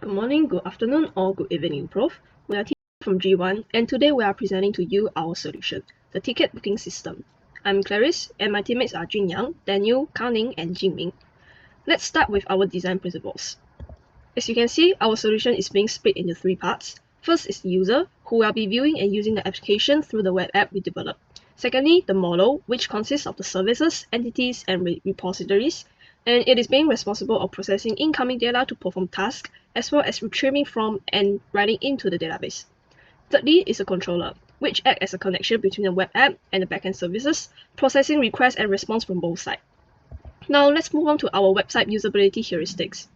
Good morning, good afternoon, or good evening, Prof. We are from G1, and today we are presenting to you our solution, the ticket booking system. I'm Clarice, and my teammates are Junyang, Daniel, Kaning, and Jingming. Let's start with our design principles. As you can see, our solution is being split into three parts. First is the user, who will be viewing and using the application through the web app we developed. Secondly, the model, which consists of the services, entities, and repositories, and it is being responsible of processing incoming data to perform tasks, as well as retrieving from and writing into the database. Thirdly is a controller, which acts as a connection between the web app and the backend services, processing requests and response from both sides. Now let's move on to our website usability heuristics.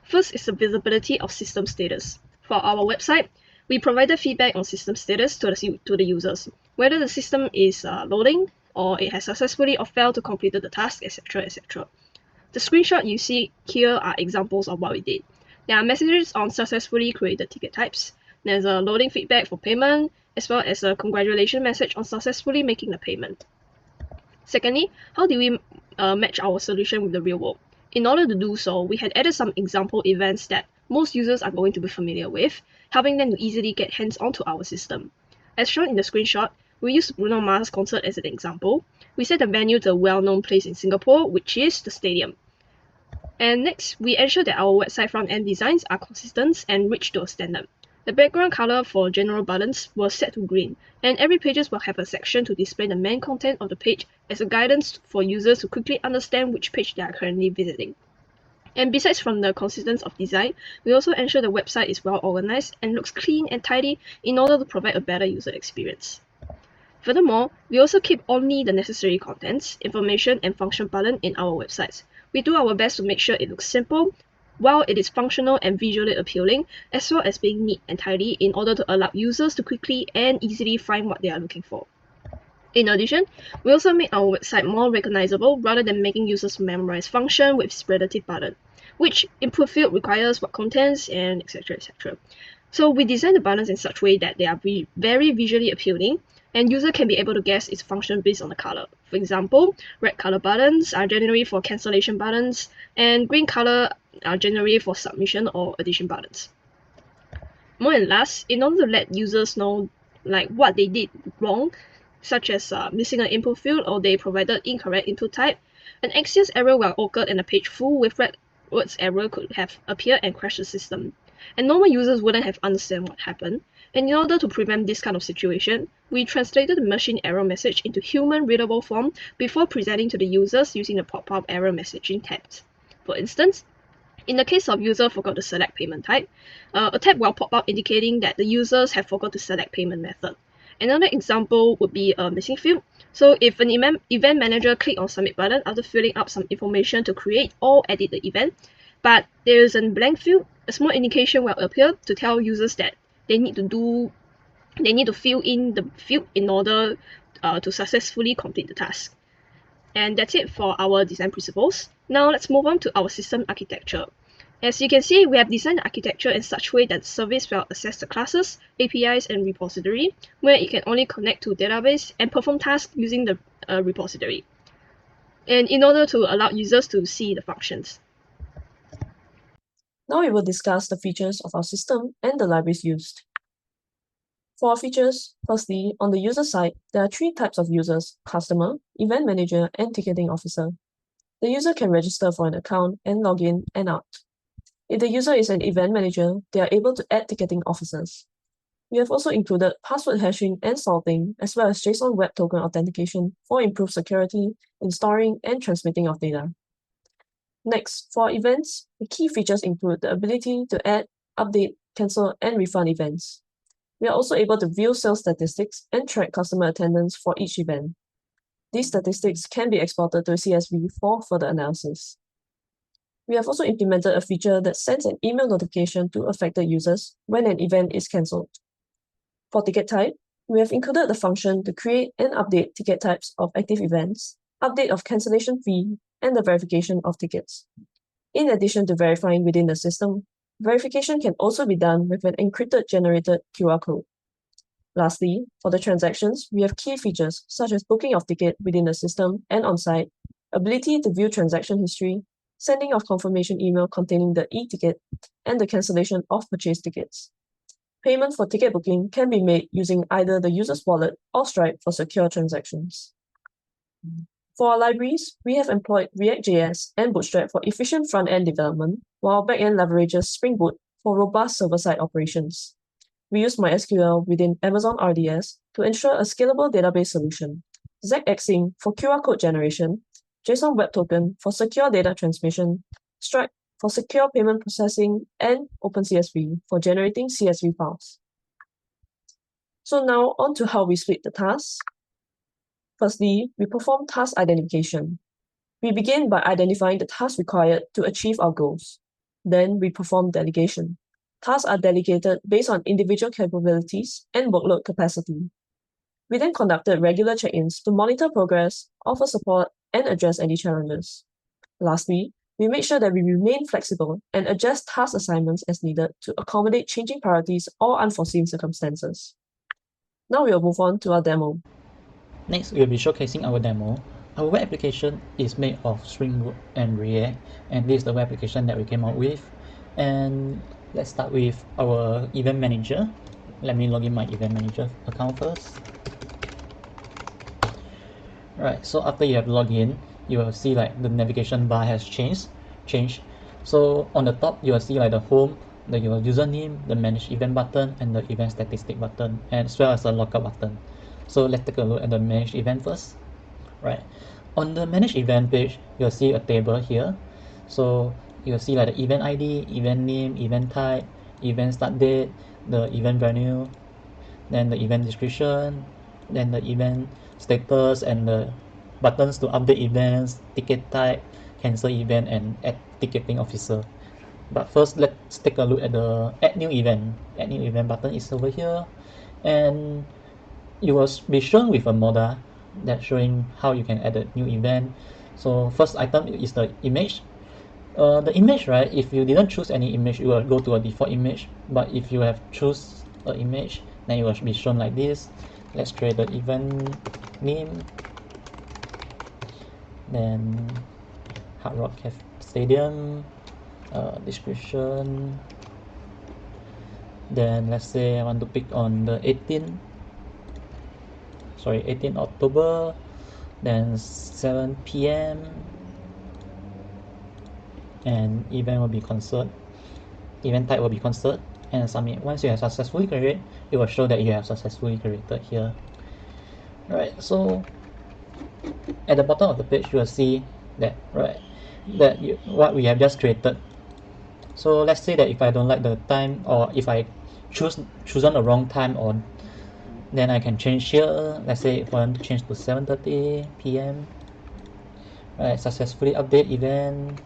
First is the visibility of system status. For our website, we provided feedback on system status to the users, whether the system is loading, or it has successfully or failed to complete the task, etc. etc. The screenshot you see here are examples of what we did. There are messages on successfully created ticket types. There's a loading feedback for payment, as well as a congratulations message on successfully making the payment. Secondly, how do we match our solution with the real world? In order to do so, we had added some example events that most users are going to be familiar with, helping them to easily get hands onto our system. As shown in the screenshot, we used Bruno Mars concert as an example. We set the venue to a well-known place in Singapore, which is the stadium. And next, we ensure that our website front-end designs are consistent and reach to a standard. The background color for general buttons was set to green, and every pages will have a section to display the main content of the page as a guidance for users to quickly understand which page they are currently visiting. And besides from the consistency of design, we also ensure the website is well organized and looks clean and tidy in order to provide a better user experience. Furthermore, we also keep only the necessary contents, information, and function button in our websites. We do our best to make sure it looks simple, while it is functional and visually appealing, as well as being neat and tidy in order to allow users to quickly and easily find what they are looking for. In addition, we also made our website more recognizable rather than making users memorize function with relative button, which input field requires what contents and etc. etc. So we designed the buttons in such a way that they are very visually appealing, and user can be able to guess its function based on the color. For example, red color buttons are generally for cancellation buttons, and green color are generally for submission or addition buttons. More and last, in order to let users know what they did wrong, such as missing an input field or they provided incorrect input type, an access error will occur and a page full with red words error could have appeared and crash the system. And normal users wouldn't have understand what happened. And in order to prevent this kind of situation, we translated the machine error message into human readable form before presenting to the users using the pop-up error messaging tabs. For instance, in the case of user forgot to select payment type, a tab will pop up indicating that the users have forgot to select payment method. Another example would be a missing field. So if an event manager click on submit button after filling up some information to create or edit the event, but there is a blank field, a small indication will appear to tell users that they need to fill in the field in order to successfully complete the task. And that's it for our design principles. Now let's move on to our system architecture. As you can see, we have designed the architecture in such a way that the service will access the classes, APIs, and repository, where it can only connect to database and perform tasks using the repository, and in order to allow users to see the functions. Now we will discuss the features of our system and the libraries used. For our features, firstly, on the user side, there are three types of users: customer, event manager, and ticketing officer. The user can register for an account and log in and out. If the user is an event manager, they are able to add ticketing officers. We have also included password hashing and salting, as well as JSON Web Token authentication for improved security in storing and transmitting of data. Next, for events, the key features include the ability to add, update, cancel, and refund events. We are also able to view sales statistics and track customer attendance for each event. These statistics can be exported to CSV for further analysis. We have also implemented a feature that sends an email notification to affected users when an event is cancelled. For ticket type, we have included the function to create and update ticket types of active events, update of cancellation fee, and the verification of tickets. In addition to verifying within the system, verification can also be done with an encrypted generated QR code. Lastly, for the transactions, we have key features such as booking of ticket within the system and on-site, ability to view transaction history, sending of confirmation email containing the e-ticket, and the cancellation of purchase tickets. Payment for ticket booking can be made using either the user's wallet or Stripe for secure transactions. For our libraries, we have employed React.js and Bootstrap for efficient front-end development, while back-end leverages Spring Boot for robust server-side operations. We use MySQL within Amazon RDS to ensure a scalable database solution, ZXing for QR code generation, JSON Web Token for secure data transmission, Stripe for secure payment processing, and OpenCSV for generating CSV files. So now on to how we split the tasks. Firstly, we perform task identification. We begin by identifying the tasks required to achieve our goals. Then we perform delegation. Tasks are delegated based on individual capabilities and workload capacity. We then conducted regular check-ins to monitor progress, offer support, and address any challenges. Lastly, we make sure that we remain flexible and adjust task assignments as needed to accommodate changing priorities or unforeseen circumstances. Now we will move on to our demo. Next, we will be showcasing our demo. Our web application is made of Spring Boot and React, and this is the web application that we came out with. And let's start with our event manager. Let me log in my event manager account first. Alright, so after you have logged in, you will see like the navigation bar has changed. So on the top, you will see like the home, your username, the manage event button, and the event statistic button, as well as the lookup button. So let's take a look at the manage event first. Right, on the manage event page, you'll see a table here. So you'll see like the event ID, event name, event type, event start date, the event venue, then the event description, then the event status, and the buttons to update events, ticket type, cancel event, and add ticketing officer. But first, let's take a look at the add new event. Add new event button is over here, and you will be shown with a modal that's showing how you can add a new event. So first item is the image. The image, right, if you didn't choose any image, you will go to a default image. But if you have choose an image, then it will be shown like this. Let's create the event name. Then Hard Rock Stadium. Description. Then let's say I want to pick on the 18 October, then 7 p.m. and event will be concert. Event type will be concert, and submit. Once you have successfully created, it will show that you have successfully created here. Right, so at the bottom of the page you will see that what we have just created. So let's say that if I don't like the time, or if I chosen the wrong time, or then I can change here. Let's say if I want to change to 7:30 p.m. Right, successfully update event,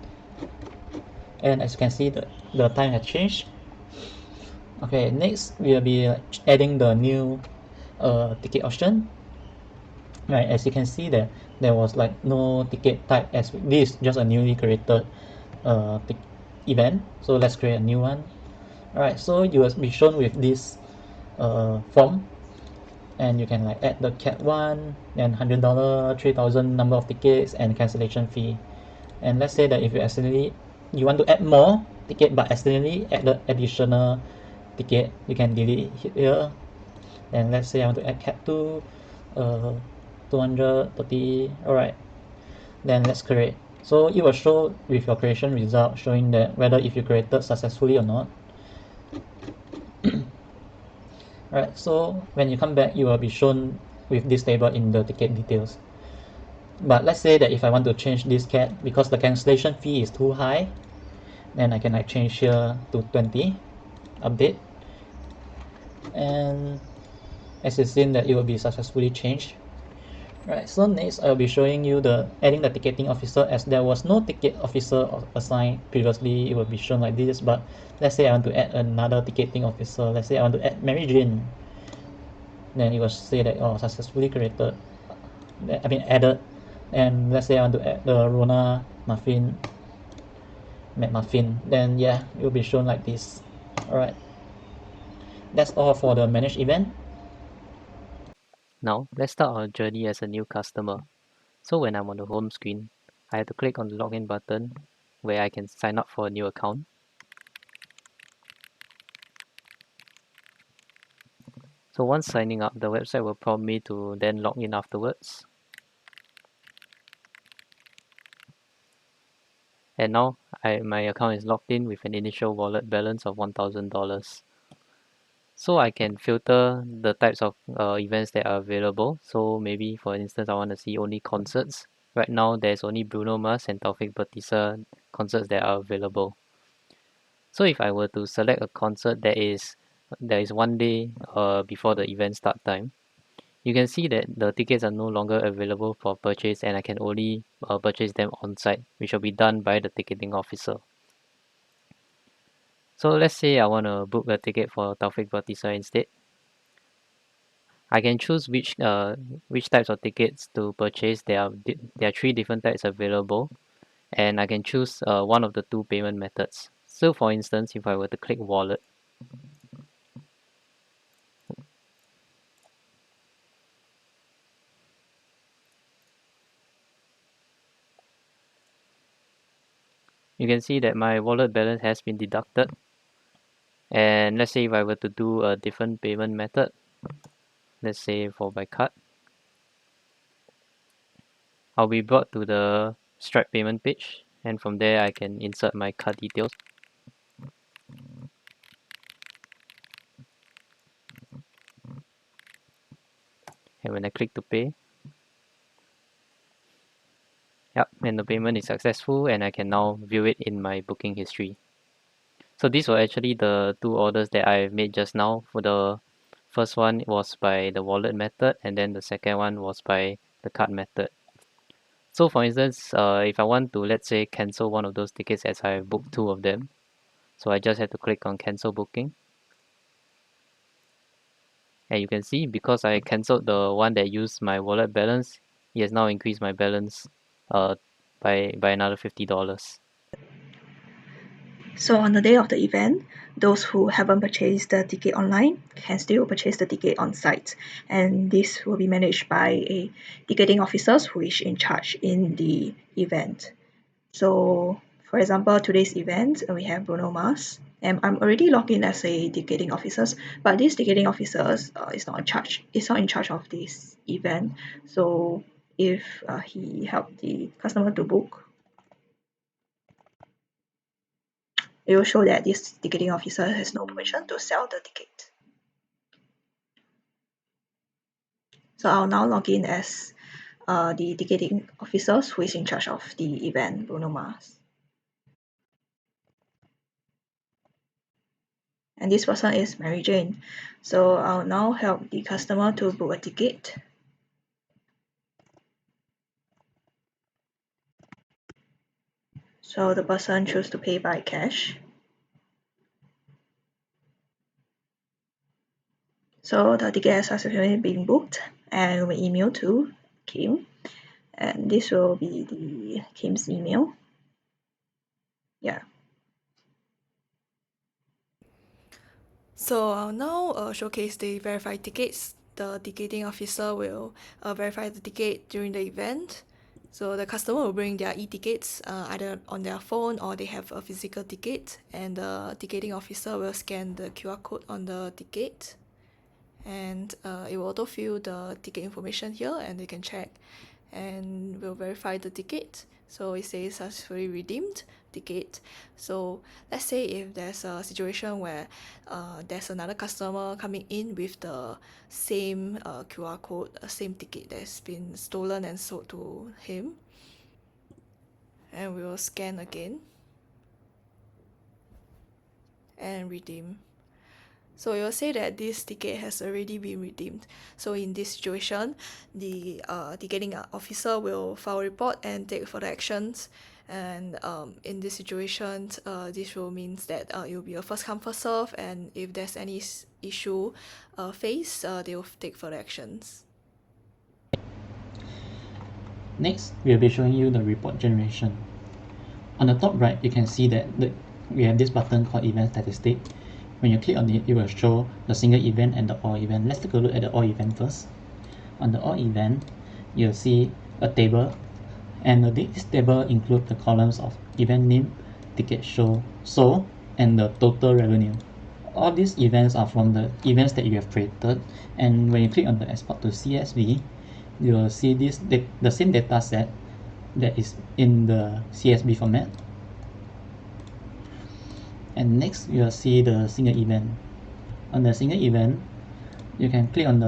and as you can see, the time has changed. Okay, next we will be adding the new ticket option. Right, as you can see that there was like no ticket type, as this is just a newly created event. So let's create a new one. Alright, so you will be shown with this form, and you can like add the cat one, then $100, 3,000 number of tickets, and cancellation fee. And let's say that if you want to add more ticket but accidentally add the additional ticket, you can delete it here. And let's say I want to add cat 2, 230. Alright, then let's create. So it will show with your creation result, showing that whether if you created successfully or not. Alright, so when you come back, you will be shown with this table in the ticket details. But let's say that if I want to change this cat, because the cancellation fee is too high, then I can like change here to 20, update, and as you've seen that it will be successfully changed. Right, so next I'll be showing you adding the ticketing officer. As there was no ticket officer assigned previously, it will be shown like this. But let's say I want to add another ticketing officer. Let's say I want to add Mary Jane. Then it will say that successfully created. I mean added. And let's say I want to add the Rona McMuffin. Then yeah, it will be shown like this. Alright. That's all for the manage event. Now, let's start our journey as a new customer. So when I'm on the home screen, I have to click on the login button, where I can sign up for a new account. So once signing up, the website will prompt me to then log in afterwards. And now my account is logged in with an initial wallet balance of $1,000. So I can filter the types of events that are available. So maybe for instance, I want to see only concerts. Right now there's only Bruno Mars and Taufik Batisa concerts that are available. So if I were to select a concert that is 1 day before the event start time, you can see that the tickets are no longer available for purchase and I can only purchase them on site, which will be done by the ticketing officer. So let's say I want to book a ticket for Taufik Batisa instead. I can choose which types of tickets to purchase. There are 3 different types available, and I can choose one of the 2 payment methods. So for instance, if I were to click wallet, you can see that my wallet balance has been deducted. And let's say if I were to do a different payment method, let's say for by card, I'll be brought to the Stripe payment page, and from there I can insert my card details. And when I click to pay, yep, and the payment is successful and I can now view it in my booking history. So these were actually the 2 orders that I made just now. For the first one was by the wallet method, and then the second one was by the card method. So for instance, if I want to, let's say, cancel one of those tickets as I booked 2 of them, so I just have to click on cancel booking. And you can see because I cancelled the one that used my wallet balance, it has now increased my balance by another $50. So on the day of the event, those who haven't purchased the ticket online can still purchase the ticket on site, and this will be managed by a ticketing officers who is in charge in the event. So for example, today's event, we have Bruno Mars, and I'm already logged in as a ticketing officers, but this ticketing officers is not in charge. It's not in charge of this event. So if he helped the customer to book, it will show that this ticketing officer has no permission to sell the ticket. So I'll now log in as the ticketing officers who is in charge of the event, Bruno Mars. And this person is Mary Jane. So I'll now help the customer to book a ticket. So the person chose to pay by cash. So the ticket has successfully been booked and will be emailed to Kim. And this will be the Kim's email. Yeah. So I'll now showcase the verified tickets. The ticketing officer will verify the ticket during the event. So the customer will bring their e-tickets either on their phone or they have a physical ticket, and the ticketing officer will scan the QR code on the ticket, and it will autofill the ticket information here, and they can check and will verify the ticket. So it says successfully redeemed ticket. So let's say if there's a situation where there's another customer coming in with the same QR code, same ticket that's been stolen and sold to him, and we will scan again and redeem. So it will say that this ticket has already been redeemed. So in this situation, the ticketing officer will file a report and take further actions. And in this situation, this will means that it will be a first come first serve, and if there's any issue faced, they will take further actions. Next, we'll be showing you the report generation. On the top right, you can see that we have this button called Event Statistic. When you click on it, it will show the single event and the all event. Let's take a look at the all event first. On the all event, you'll see a table, And this table includes the columns of event name, ticket sold, and the total revenue. All these events are from the events that you have created, and when you click on the export to CSV, you will see the same data set that is in the CSV format. And next you will see the single event. On the single event, you can click on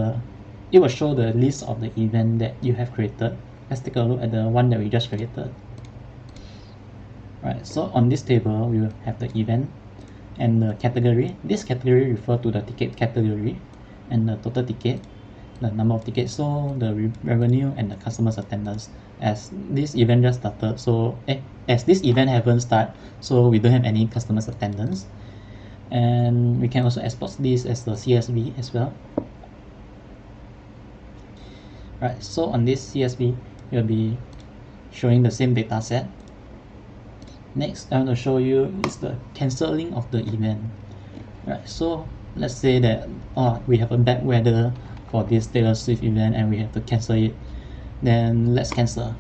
it will show the list of the event that you have created. Let's take a look at the one that we just created. Right, so on this table we will have the event and the category. This category refers to the ticket category, and the total ticket, the number of tickets sold, the revenue, and the customer's attendance. As this event just started, as this event haven't started, so we don't have any customer's attendance. And we can also export this as the CSV as well. Right, so on this CSV, you'll be showing the same data set. Next, I want to show you is the cancelling of the event. Right, so let's say that we have a bad weather for this Taylor Swift event and we have to cancel it. Then let's cancel.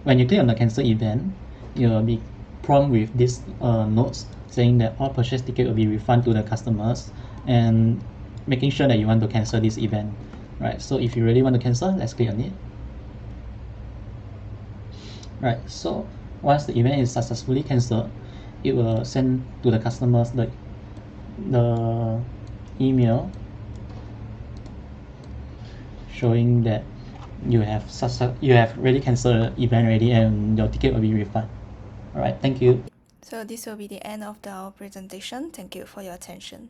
When you click on the cancel event, you'll be prompted with this notes saying that all purchase ticket will be refunded to the customers, and making sure that you want to cancel this event. Right, so if you really want to cancel, let's click on it. Right, so once the event is successfully cancelled, it will send to the customers the email showing that you have really cancelled the event already and your ticket will be refunded. Alright, thank you. So this will be the end of our presentation. Thank you for your attention.